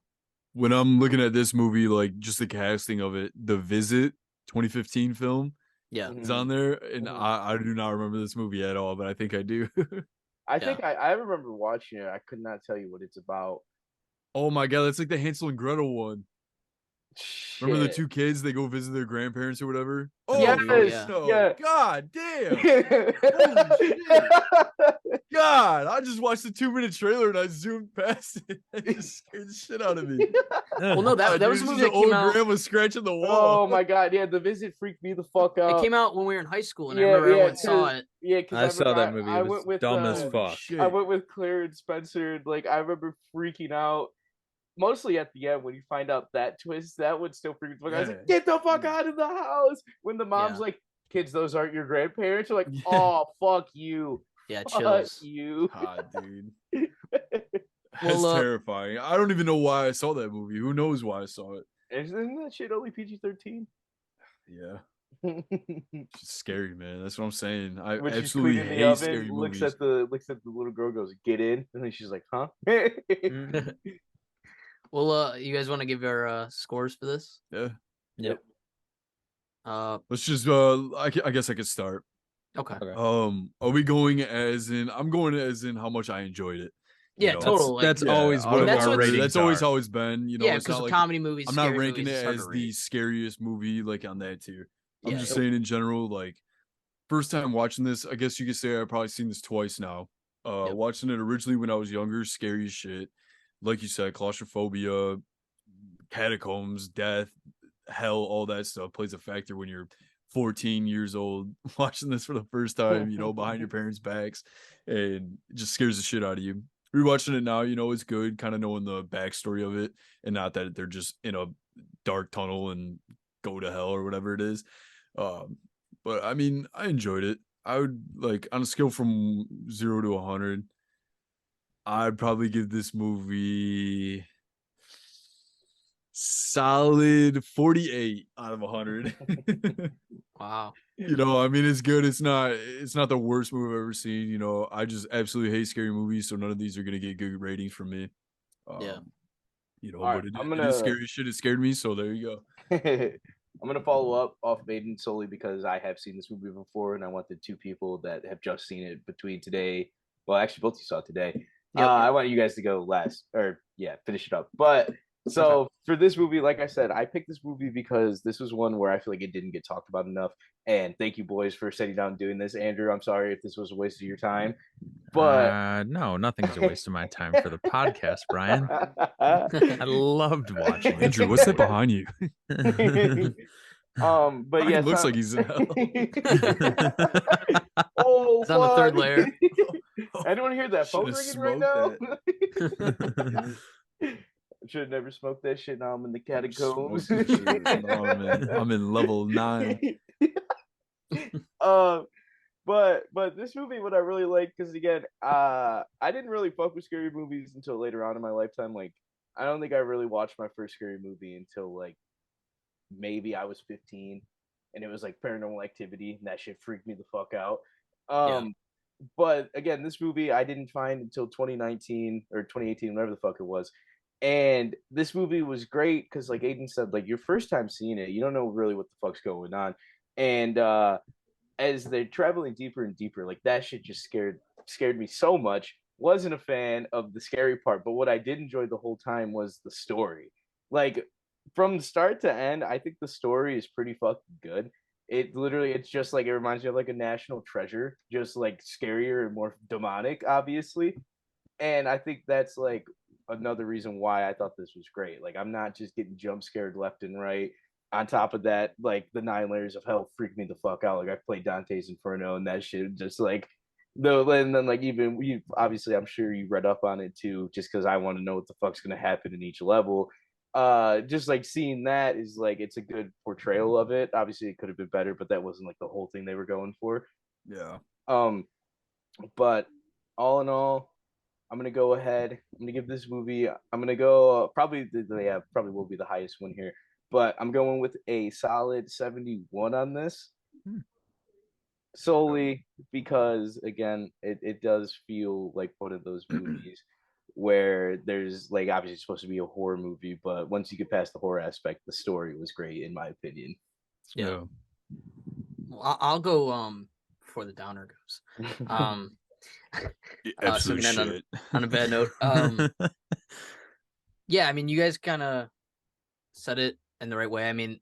When I'm looking at this movie, like just the casting of it, The Visit 2015 film yeah, is on there, and Mhm. I do not remember this movie at all, but I think I do. I think I remember watching it. I could not tell you what it's about. Oh my god, that's like the Hansel and Gretel one. Remember the Shit. two kids? They go visit their grandparents or whatever. Yes. Oh yeah. no! Yeah. God damn! Holy shit! God, I just watched the 2-minute trailer and I zoomed past it. It just scared the shit out of me. Well, no, that Dude, was a it's movie just that an came old out. grandma scratching the wall. Oh my god, yeah, The Visit freaked me the fuck It out. came out when we were in high school, and I Yeah, remember yeah, everyone saw it. yeah, because I saw that movie. I It was went with dumb as Holy fuck. shit. I went with Claire and Spencer. Like I remember freaking out. Mostly at the end when you find out that twist, that would still freak me the fuck out. I was like, Yeah. get the fuck out of the house. When the mom's Yeah. like, kids, those aren't your grandparents. You're like, Yeah. oh fuck you. Yeah, Fuck chills. you. God, dude. Well, That's terrifying. I don't even know why I saw that movie. Who knows why I saw it? Isn't that shit only PG-13? Yeah. It's just scary, man. That's what I'm saying. I When she's absolutely cleaning the hate scary oven, looks movies. at the little girl, goes, get in, and then she's like, huh? well, you guys want to give our scores for this? Yeah. Yep. Let's just I guess I could start. Okay. Are we going as in I'm going as in how much I enjoyed it. Yeah, know? total. That's Yeah, always out what of that's our what's- ratings That's always are. how it's been. You know, Yeah, it's because not of like comedy movies, I'm not scary ranking movies, it it's hard as to the rate. scariest movie like on that tier. I'm Yeah. just saying in general, like first time watching this, I guess you could say I've probably seen this twice now. Yep. Watching it originally when I was younger, scary as shit. Like you said, claustrophobia, catacombs, death, hell, all that stuff plays a factor when you're 14 years old watching this for the first time, you know, behind your parents' backs, and it just scares the shit out of you. Rewatching it now, you know, it's good, kind of knowing the backstory of it, and not that they're just in a dark tunnel and go to hell or whatever it is. But I mean, I enjoyed it. I would like on a scale from 0 to 100, I'd probably give this movie solid 48 out of 100. Wow. You know, I mean, it's good. It's not the worst movie I've ever seen. You know, I just absolutely hate scary movies, so none of these are gonna get good ratings from me. Yeah. You know, All right, but I'm it is gonna scary as shit. It scared me, so there you go. I'm gonna follow up off Maiden solely because I have seen this movie before, and I want the two people that have just seen it between today. Well, actually, both of you saw it today. Yep. I want you guys to go last, or yeah, finish it up. But so for this movie, like I said, I picked this movie because this was one where I feel like it didn't get talked about enough. And thank you, boys, for sitting down and doing this. Andrew, I'm sorry if this was a waste of your time, but no, nothing's a waste of my time for the podcast, Brian. I loved watching it. Andrew, what's that behind you? But He yeah, looks like he's in hell. Oh, It's on the third fuck. layer. Anyone hear that phone Should've ringing right smoked now? I should have never smoked that shit. Now I'm in the catacombs. Smoked the shit. No, man. I'm in level 9. But this movie, what I really like, because again, I didn't really fuck with scary movies until later on in my lifetime. Like, I don't think I really watched my first scary movie until like maybe I was 15, and it was like Paranormal Activity, and that shit freaked me the fuck out. But again, this movie I didn't find until 2019 or 2018, whatever the fuck it was. And this movie was great because, like Aiden said, like your first time seeing it, you don't know really what the fuck's going on. And as they're traveling deeper and deeper, like that shit just scared me so much. Wasn't a fan of the scary part, but what I did enjoy the whole time was the story. Like from start to end, I think the story is pretty fucking good. it's just like it reminds me of like a national treasure, just like scarier and more demonic, obviously. And I think that's like another reason why I thought this was great. Like I'm not just getting jump scared left and right. On top of that, like the 9 layers of hell freaked me the fuck out. Like I played Dante's Inferno and that shit just like no, and then like even we obviously I'm sure you read up on it too, just because I want to know what the fuck's gonna happen in each level. Just like seeing that is like it's a good portrayal of it. Obviously it could have been better, but that wasn't like the whole thing they were going for. Yeah. But all in all, I'm gonna go ahead. I'm gonna give this movie. I'm gonna go probably will be the highest one here, but I'm going with a solid 71 on this, solely because again, it does feel like one of those movies where there's like obviously supposed to be a horror movie, but once you get past the horror aspect, the story was great in my opinion. Yeah. Well, I'll go before the downer goes. So we can end on a bad note. Yeah, I mean, you guys kind of said it in the right way. I mean,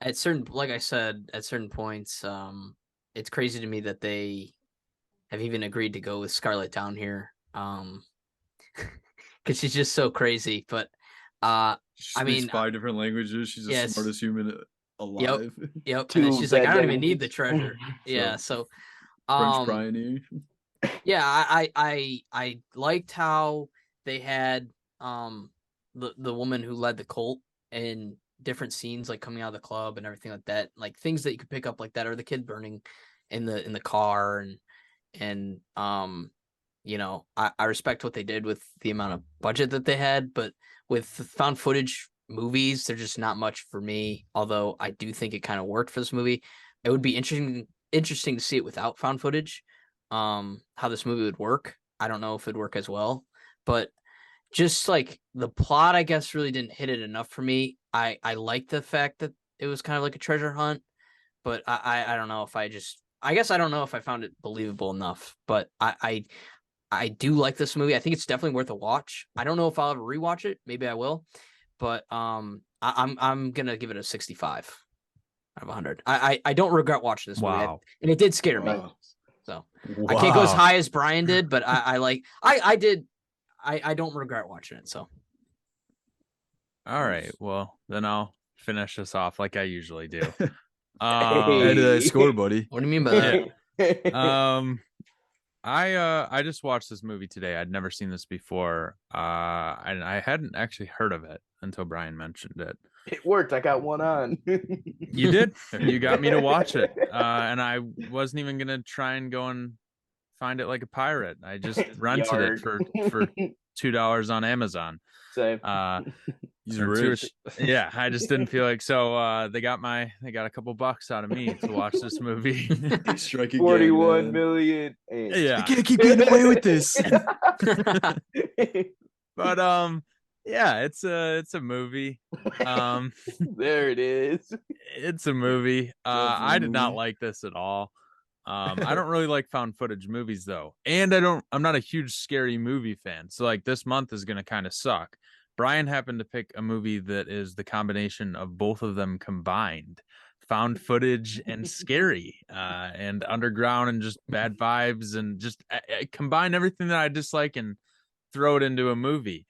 at certain, like I said, at certain points, it's crazy to me that they have even agreed to go with Scarlett down here, because she's just so crazy. But She I speaks mean, 5 different languages. She's the smartest human alive. Yep. And then she's like, I don't even need the treasure. Yeah. So, French pioneer. Yeah, I liked how they had the woman who led the cult in different scenes, like coming out of the club and everything like that, like things that you could pick up like that, or the kid burning in the car, and I respect what they did with the amount of budget that they had, but with found footage movies, they're just not much for me. Although I do think it kind of worked for this movie. It would be interesting to see it without found footage, how this movie would work. I don't know if it'd work as well, but just like the plot, I guess, really didn't hit it enough for me. I like the fact that it was kind of like a treasure hunt, but I don't know if I guess I don't know if I found it believable enough. But I do like this movie. I think it's definitely worth a watch. I don't know if I'll ever rewatch it. Maybe I will, but I'm gonna give it a 65 out of 100. I don't regret watching this movie, and it did scare me. So I can't go as high as Brian did, but I don't regret watching it. So all right, well then I'll finish this off like I usually do. Add to that score, buddy. What do you mean by that? I just watched this movie today. I'd never seen this before. And I hadn't actually heard of it until Brian mentioned it. It worked. I got one on. You did? You got me to watch it. And I wasn't even gonna try and go and find it like a pirate. I just rented it for $2 on Amazon. Same. He's rich. Yeah, I just didn't feel like so. They got a couple bucks out of me to watch this movie. Strike 41 million. Yeah, you can't keep getting away with this. But yeah, it's a movie. There it is. It's a movie. I did not like this at all. I don't really like found footage movies though, and I'm not a huge scary movie fan. So like this month is gonna kind of suck. Brian happened to pick a movie that is the combination of both of them combined. Found footage and scary, and underground and just bad vibes, and just combine everything that I dislike and throw it into a movie.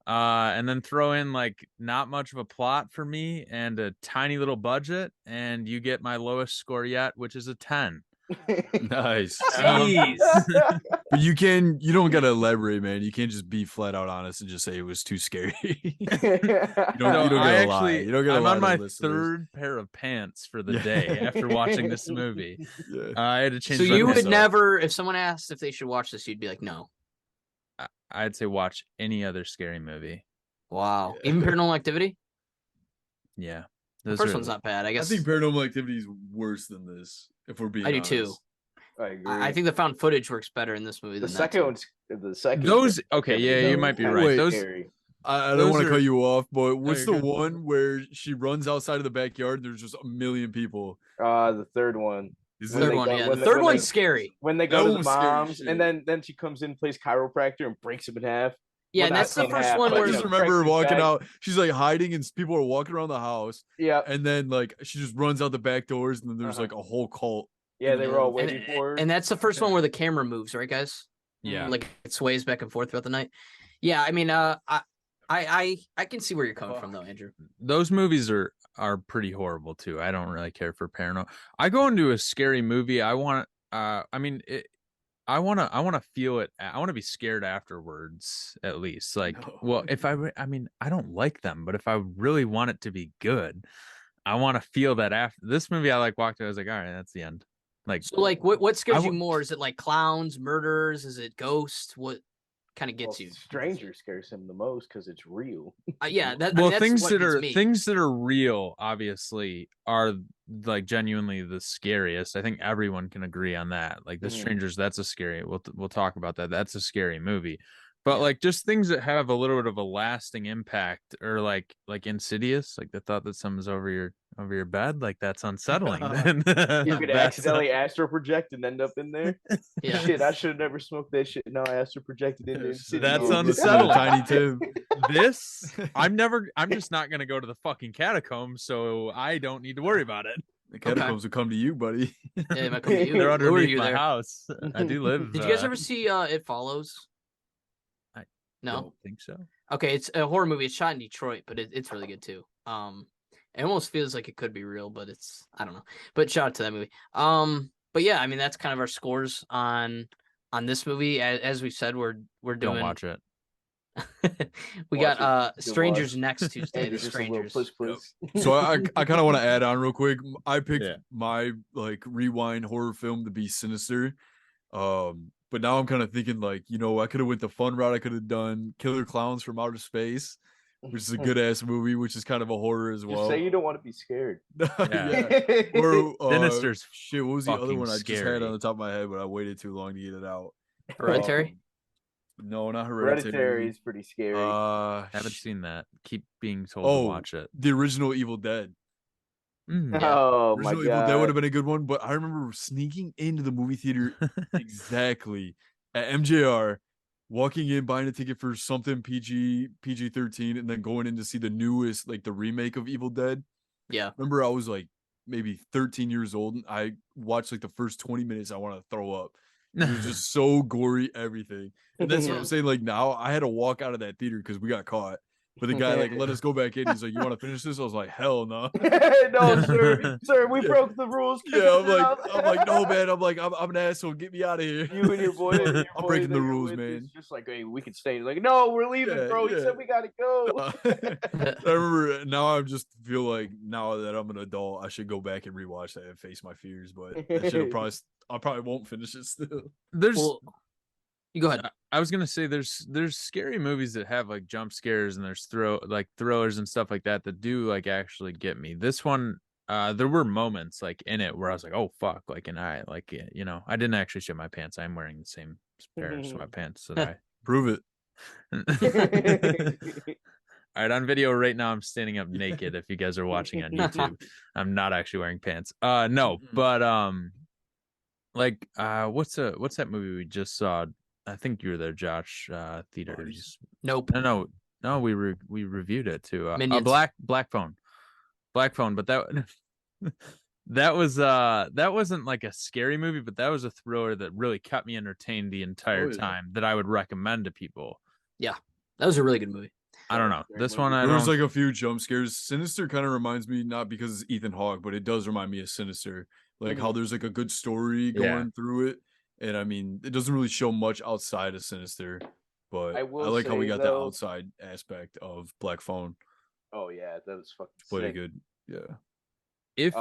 And then throw in like not much of a plot for me and a tiny little budget, and you get my lowest score yet, which is a 10. Nice. Jeez. But you don't gotta elaborate, man. You can't just be flat out honest and just say it was too scary. you don't gotta lie. You don't gotta I'm lie on my listeners. third pair of pants for the day after watching this movie. Yeah. I had to change. So you would never, if someone asked if they should watch this, you'd be like, no. I'd say watch any other scary movie. Wow. Even Paranormal Activity? Yeah. The first one's not bad, I guess. I think Paranormal Activity is worse than this, if we're being honest. I do too. I agree. I think the found footage works better in this movie than the second. Those okay, yeah, you might be right. Those I don't want to cut you off, but what's the one where she runs outside of the backyard? There's just a million people. The third one. Is the third one, yeah. The third one's scary. When they go to the moms, and then she comes in, plays chiropractor, and breaks him in half. Yeah, Well, and that's not the in first half, one but, I where you just know, remember cracks her his walking back. out. She's like hiding, and people are walking around the house. Yeah. And then like she just runs out the back doors, and then there's like a whole cult. Yeah, in they the were all house. waiting for her. and that's the first one where the camera moves, right, guys? Yeah. Like it sways back and forth throughout the night. Yeah, I mean, I can see where you're coming from though, Andrew. Those movies are pretty horrible too. I don't really care for paranormal. I go into a scary movie. I want I mean I want to feel it. I want to be scared afterwards at least. Like, No. well, if I mean, I don't like them, but if I really want it to be good, I want to feel that after this movie. I like walked away. I was like, all right, that's the end. Like, So, like, what scares you w- more? Is it like clowns, murders? Is it ghosts? What kind of Well, gets you? Stranger scares him the most because it's real. Yeah, that I well, mean, that's what gets me. things that are real, obviously, are like genuinely the scariest. I think everyone can agree on that. Like The Mhm. Strangers, that's a scary. We'll talk about that. That's a scary movie. But Yeah. like just things that have a little bit of a lasting impact, or like Insidious, like the thought that someone's over your bed, like that's unsettling. You could That's accidentally astral project and end up in there. Yeah. Shit, I should have never smoked that shit. No, I astral projected into Insidious. That's Listen to unsettling. Tiny Tim. this I'm just not gonna go to the fucking catacombs, so I don't need to worry about it. The catacombs will come to you, buddy. Yeah, it might come to you. They're Who are underneath you my there? house. I do live. Did you guys ever see It Follows? I No. don't think so. Okay, it's a horror movie. It's shot in Detroit, but it's really good too. It almost feels like it could be real, but I don't know. But shout out to that movie. But yeah, I mean that's kind of our scores on this movie. As we said, we're doing. Don't watch it. We Watch got it. Strangers Watch. next Tuesday. And The just a little Strangers. puss. So I kind of want to add on real quick. I picked Yeah. my like rewind horror film to be Sinister. But now I'm kind of thinking like, I could have went the fun route. I could have done Killer Clowns from Outer Space, which is a good ass movie, which is kind of a horror as well. Just say you don't want to be scared. Yeah. Or Sinister's shit. What was the other fucking one I just scary. had on the top of my head, but I waited too long to get it out? Hereditary. No, not Hereditary is pretty scary. Haven't seen that. Keep being told Oh, to watch it. the original Evil Dead. Yeah. Oh my Original Evil Dead would god. have been a good one, but I remember sneaking into the movie theater exactly at MJR, walking in, buying a ticket for something PG-13, and then going in to see the newest, like the remake of Evil Dead. Yeah. Remember, I was like maybe 13 years old, and I watched like the first 20 minutes. I wanted to throw up. It was just so gory, everything. And that's what Yeah. I'm saying. Like now, I had to walk out of that theater because we got caught. But the guy like let us go back in. He's like, "You want to finish this?" I was like, "Hell no." No, sir, we Yeah. broke the rules. Yeah, I'm like, no, man. I'm an asshole. Get me out of here. You and your boy. I'm breaking the rules, man. It's just like, hey, we can stay. Like, no, we're leaving, Yeah, bro. He yeah. said we gotta go. I remember now. I just feel like now that I'm an adult, I should go back and rewatch that and face my fears. But I probably won't finish it still. There's Well, you go ahead. I was gonna say there's scary movies that have like jump scares, and there's thrillers and stuff like that do like actually get me. This one, there were moments like in it where I was like, oh fuck, like, and I like, I didn't actually shit my pants. I'm wearing the same pair of sweatpants that I Prove All right, on video right now, I'm standing up naked. If you guys are watching on YouTube, I'm not actually wearing pants. No, but what's that movie we just saw? I think you were there, Josh. Theaters. Nope. No. We reviewed it too. Minions. Black Phone. But that wasn't like a scary movie, but that was a thriller that really kept me entertained the entire time. That I would recommend to people. Yeah, that was a really good movie. I don't know. This one, There was like a few jump scares. Sinister kind of reminds me, not because it's Ethan Hawke, but it does remind me of Sinister. Like how there's like a good story going through it. And I mean, it doesn't really show much outside of Sinister, but I like how we got the outside aspect of Black Phone. Oh yeah, that was fucking Pretty sick. good. Yeah. If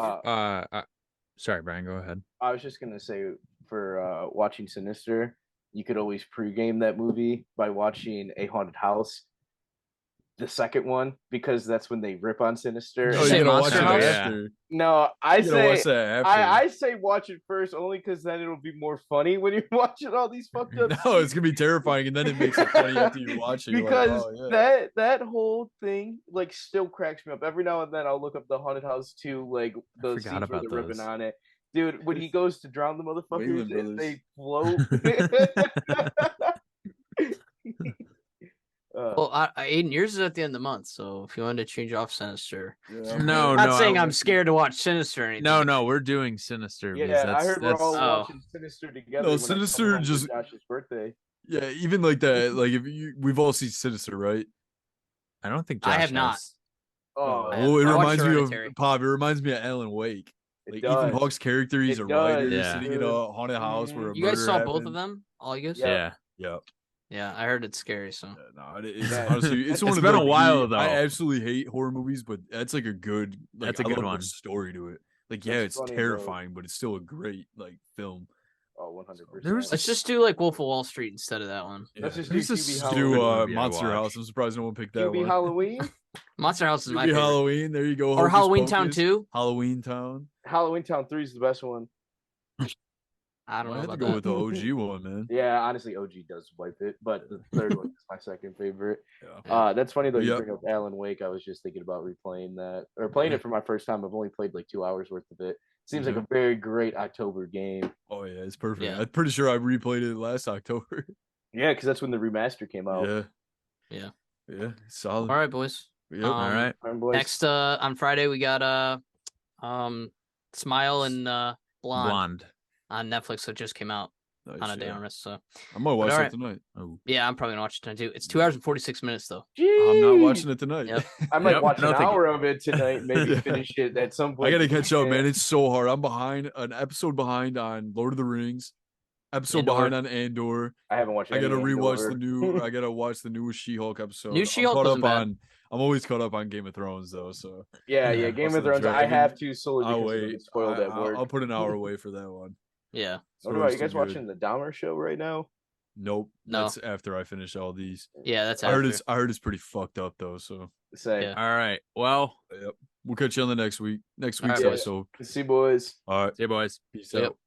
sorry, Brian, go ahead. I was just gonna say for watching Sinister, you could always pregame that movie by watching A Haunted House, the second one, because that's when they rip on Sinister. Did you say Monster House? after. No, I say watch that after. I say watch it first only because then it'll be more funny when you're watching all these fucked up. No, it's gonna be terrifying, and then it makes it funny after you watch it. You're Because like, oh, yeah. that whole thing like still cracks me up. Every now and then I'll look up the Haunted House 2, like those forgot scenes where about they're ripping those. on it. Dude, when he goes to drown the motherfuckers Wayland and Brothers. they float. Well, Aiden, yours is at the end of the month, so if you wanted to change off Sinister, Yeah, No, not no, saying I'm scared to watch Sinister or anything. No, we're doing Sinister because Yeah, I heard we're that's all Oh. watching Sinister together. No, when I come Sinister home for just- Josh's birthday. yeah, even like that. Like we've all seen Sinister, right? I don't think I Josh have not. has. Oh, Well, it I watched reminds me Hereditary. of Pop. It reminds me of Alan Wake. it Like does. Ethan Hawke's character, he's It a writer does, sitting in dude. a haunted house where a You guys murder saw both of happened. them? All you guys? Yeah. Yeah. Yeah, I heard it's scary. So No, it's Man. honestly it's one It's of been the, a while, I though. absolutely hate horror movies, but that's like a good like That's a I good love one. the story to it. Like yeah, That's it's funny, bro. terrifying, but it's still a great like film. Oh, 100%. There was let's just do like Wolf of Wall Street instead of that one. Let's just There's do this QB Let's Halloween. do movie I Monster House. watched. I'm surprised no one picked that QB one. Halloween. Monster House is my QB favorite. Halloween. There you go. Or Hocus Halloween Town Pocus. 2. Halloween Town. Halloween Town 3 is the best one. I don't I know had to about go that. with the OG one, man. Yeah, honestly, OG does wipe it, but the third one is my second favorite. Yeah. That's funny though. You Yep. bring up Alan Wake. I was just thinking about replaying that or playing it for my first time. I've only played like 2 hours worth of it. Seems like a very great October game. Oh yeah, it's perfect. Yeah. I'm pretty sure I replayed it last October. Yeah, because that's when the remaster came out. Yeah. Oh. Yeah. Solid. All right, boys. Yep. All right. All right, boys. Next on Friday we got Smile and Blonde on Netflix that just came out Nice, on a day yeah. on us. So I might watch all that right. tonight. Oh. yeah, I'm probably gonna watch it tonight too. It's 2 hours and 46 minutes though. I'm not Jeez. watching it tonight. Yep. I might Yep, watch no, an thank you. hour of it tonight. Maybe finish it at some point. I gotta this catch up, weekend. man. It's so hard. I'm behind an episode behind on Lord of the Rings, episode Andor. behind on Andor. I haven't watched. I gotta any rewatch Andor. the new. I gotta watch the newest She-Hulk episode. New She-Hulk wasn't bad. I'm always caught up on Game of Thrones though. So Yeah, Yeah. Game House of of the Thrones. I Dragon. have to solely I'll because I wait. get spoiled at work. I'll put an hour away for that one. Yeah. What about you Story's guys too good. watching the Dahmer show right now? Nope. No. That's after I finish all these. Yeah, that's I heard after. it's pretty fucked up though. So Say, Yeah. All right. Well, yep. We'll catch you on the next week. Next All week's right, boys. episode. see, boys. All right. see you boys. Peace Yep. out.